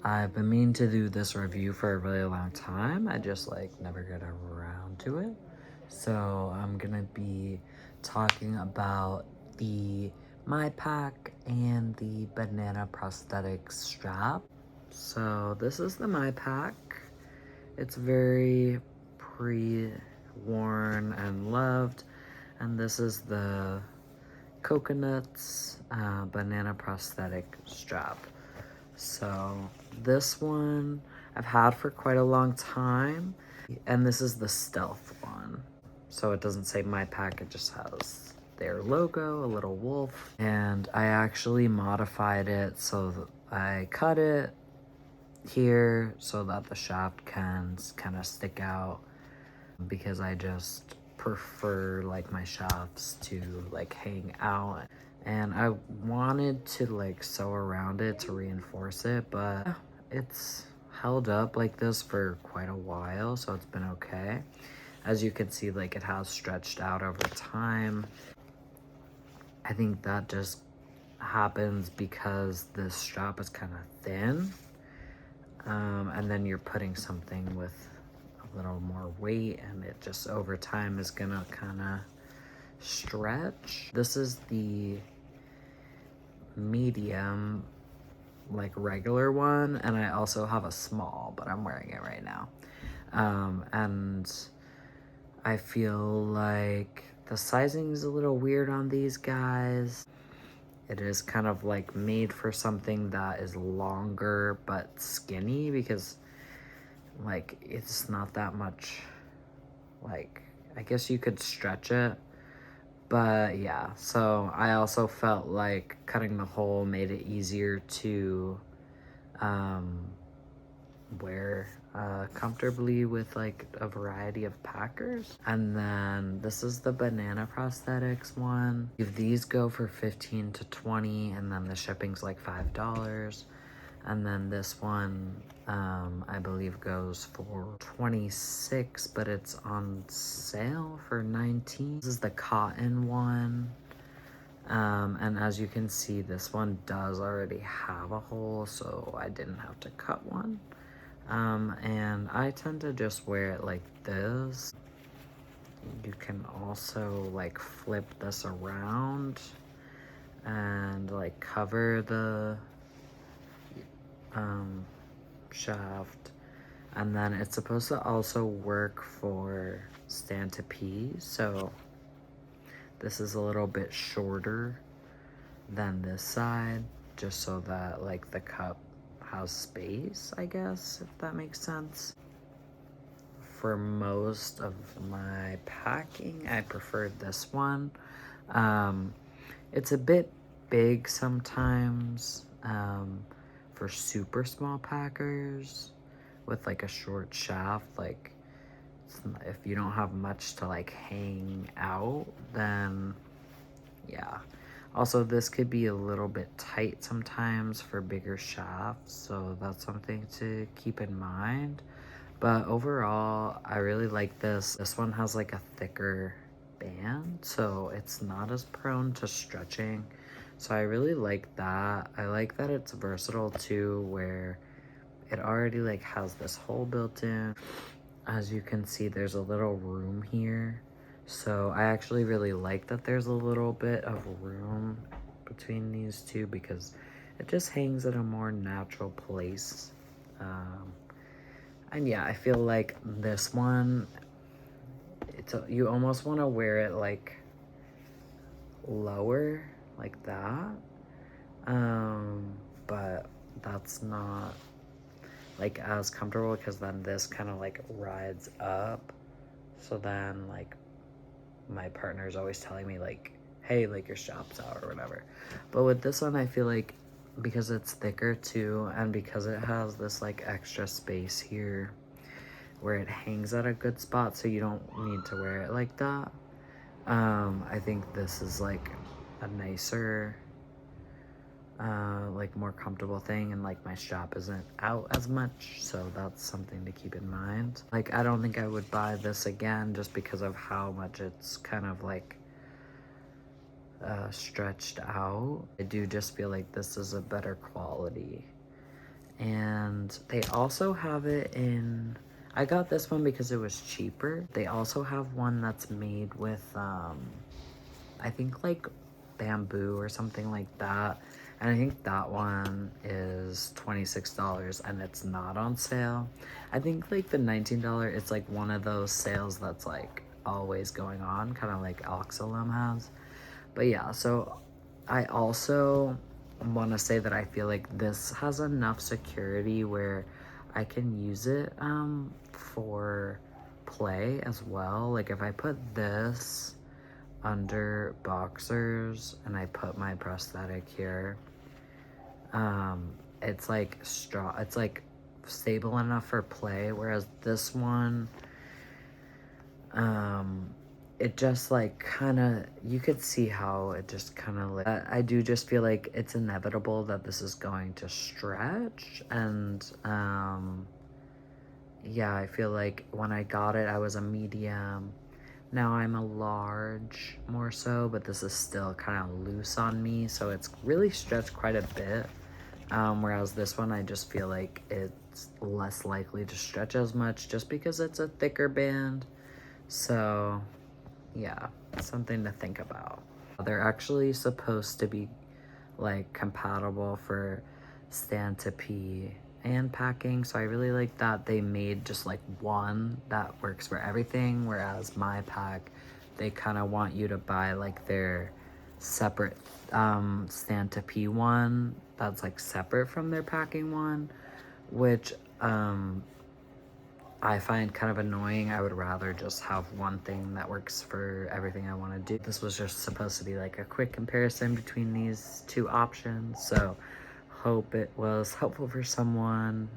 I've been meaning to do this review for a really long time. I just never get around to it. So I'm gonna be talking about the MyPack and the banana prosthetic strap. So this is the MyPack. It's very pre-worn and loved. And this is the coconuts banana prosthetic strap. So this one I've had for quite a long time, and this is the stealth one. So it doesn't say MyPack, it just has their logo, a little wolf. And I actually modified it so I cut it here so that the shaft can kind of stick out, because I just prefer my shafts to hang out, and I wanted to sew around it to reinforce it, but it's held up like this for quite a while, so it's been okay. As you can see, it has stretched out over time. I think that just happens because this strap is kind of thin, and then you're putting something with a little more weight, and it just over time is gonna kind of stretch. This is the medium regular one, and I also have a small, but I'm wearing it right now. And I feel like the sizing is a little weird on these guys. It is kind of made for something that is longer but skinny, because it's not that much, I guess you could stretch it. But yeah, so I also felt like cutting the hole made it easier to wear comfortably with a variety of packers. And then this is the banana prosthetics one. If these go for 15 to 20, and then the shipping's $5. And then this one, I believe goes for 26, but it's on sale for 19. This is the cotton one. And as you can see, this one does already have a hole, so I didn't have to cut one. And I tend to just wear it like this. You can also flip this around and cover the shaft, and then it's supposed to also work for stand to pee. So this is a little bit shorter than this side, just so that the cup has space, I guess, if that makes sense. For most of my packing, I preferred this one. It's a bit big sometimes for super small packers with a short shaft. If you don't have much to hang out, then yeah. Also, this could be a little bit tight sometimes for bigger shafts, so that's something to keep in mind. But overall, I really like this. This one has a thicker band, so it's not as prone to stretching. So I really like that. I like that it's versatile too, where it already has this hole built in. As you can see, there's a little room here. So I actually really like that there's a little bit of room between these two, because it just hangs at a more natural place. And yeah, I feel like this one, you almost want to wear it lower, like that. But that's not as comfortable, because then this kind of rides up. So then my partner's always telling me hey, your strap's out or whatever. But with this one, I feel because it's thicker too, and because it has this extra space here where it hangs at a good spot, so you don't need to wear it like that. I think this is a nicer, more comfortable thing, and my strap isn't out as much, so that's something to keep in mind. I don't think I would buy this again, just because of how much it's kind of stretched out. I do just feel this is a better quality, And they also have it in, I got this one because it was cheaper. They also have one that's made with, I think like bamboo or something like that. And I think that one is $26 and it's not on sale. I think like the $19, it's like one of those sales that's like always going on, kind of like Oxalum has. But yeah, so I also want to say that I feel like this has enough security where I can use it for play as well. Like if I put this under boxers and I put my prosthetic here, it's like it's like stable enough for play, whereas this one, um it just like kind of, you could see how it just kind of like, I do just feel like it's inevitable that this is going to stretch. And yeah, I feel like when I got it I was a medium. Now I'm a large more so, but this is still kind of loose on me, so it's really stretched quite a bit. Whereas this one, I just feel like it's less likely to stretch as much just because it's a thicker band. So yeah, something to think about. They're actually supposed to be like compatible for stand to pee and packing, so I really like that they made just like one that works for everything, whereas MyPack, they kind of want you to buy like their separate stand to pee one that's like separate from their packing one, which I find kind of annoying. I would rather just have one thing that works for everything I want to do. This was just supposed to be like a quick comparison between these two options, so hope it was helpful for someone.